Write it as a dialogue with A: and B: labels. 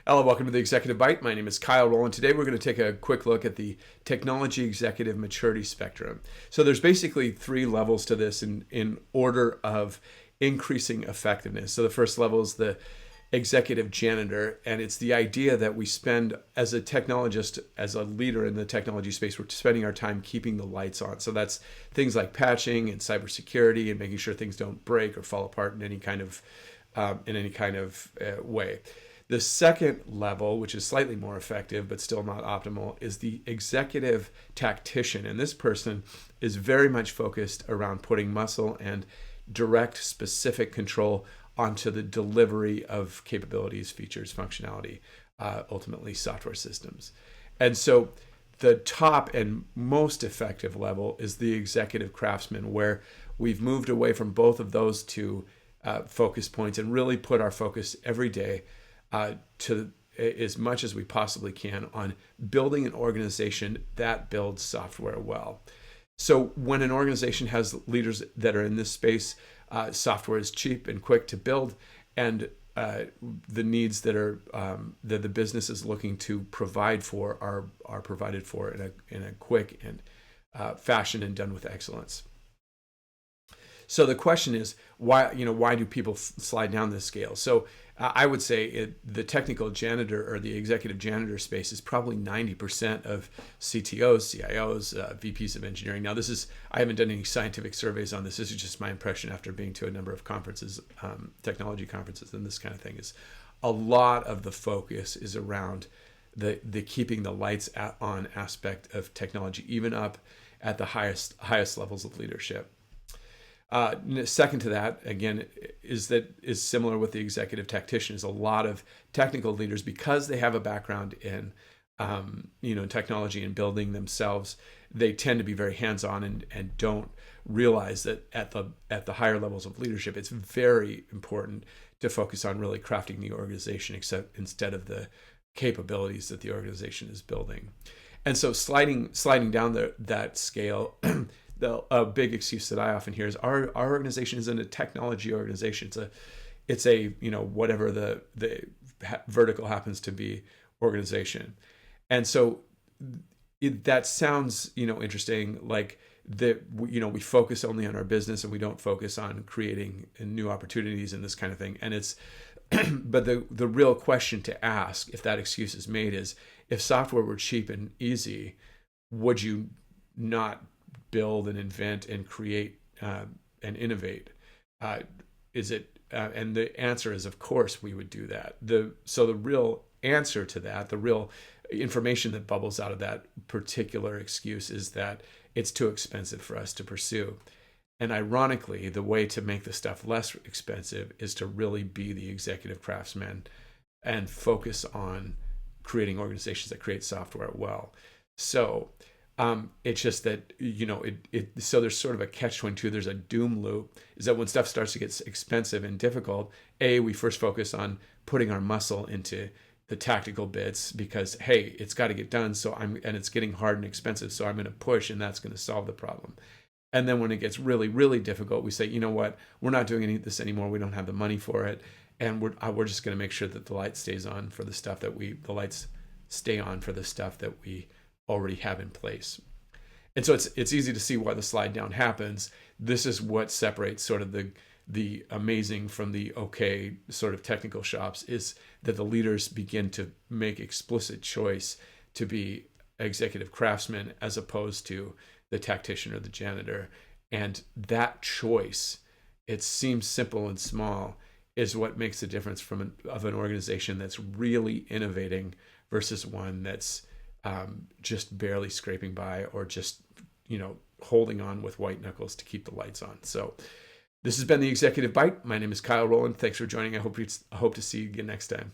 A: Hello, welcome to the Executive Bite. My name is Kyle Rowland. Today we're going to take a quick look at the technology executive maturity spectrum. So there's basically three levels to this in order of increasing effectiveness. So the first level is the executive janitor, and it's the idea that we spend, as a technologist, as a leader in the technology space, we're spending our time keeping the lights on. So that's things like patching and cybersecurity and making sure things don't break or fall apart in any kind of way. The second level, which is slightly more effective but still not optimal, is the executive tactician. And this person is very much focused around putting muscle and direct specific control onto the delivery of capabilities, features, functionality, ultimately software systems. And so the top and most effective level is the executive craftsman, where we've moved away from both of those two focus points and really put our focus every day to as much as we possibly can on building an organization that builds software well. So when an organization has leaders that are in this space, software is cheap and quick to build, and the needs that the business is looking to provide for are provided for in a quick and fashion and done with excellence. So the question is, why do people slide down this scale? So I would say the technical janitor or the executive janitor space is probably 90% of CTOs, CIOs, VPs of engineering. Now, I haven't done any scientific surveys on this. This is just my impression after being to a number of conferences, technology conferences, and this kind of thing. Is a lot of the focus is around the keeping the lights on aspect of technology, even up at the highest levels of leadership. Second to that, again, is similar with the executive tactician. Is a lot of technical leaders, because they have a background in technology and building themselves, they tend to be very hands-on and don't realize that at the higher levels of leadership, it's very important to focus on really crafting the organization instead of the capabilities that the organization is building. And so sliding down that scale. A big excuse that I often hear is our organization isn't a technology organization. It's a whatever the vertical happens to be organization. And so that sounds interesting, like we focus only on our business and we don't focus on creating new opportunities and this kind of thing. And it's but the real question to ask, if that excuse is made, is if software were cheap and easy, would you not build and invent and create and innovate? And the answer is, of course, we would do that. So the real answer to that, the real information that bubbles out of that particular excuse, is that it's too expensive for us to pursue. And ironically, the way to make the stuff less expensive is to really be the executive craftsman and focus on creating organizations that create software well. So it's just that, so there's sort of a catch-22. There's a doom loop, is that when stuff starts to get expensive and difficult, we first focus on putting our muscle into the tactical bits because, hey, it's got to get done. And it's getting hard and expensive. So I'm going to push, and that's going to solve the problem. And then when it gets really, really difficult, we say, you know what, we're not doing any of this anymore. We don't have the money for it. And we're just going to make sure that the light stays on for the stuff that the lights stay on for the stuff that we already have in place. And so it's easy to see why the slide down happens. This is what separates sort of the amazing from the okay sort of technical shops, is that the leaders begin to make explicit choice to be executive craftsmen as opposed to the tactician or the janitor. And that choice, it seems simple and small, is what makes the difference of an organization that's really innovating versus one that's just barely scraping by or just holding on with white knuckles to keep the lights on. So this has been the Executive Bite. My name is Kyle Rowland. Thanks for joining. I hope to see you again next time.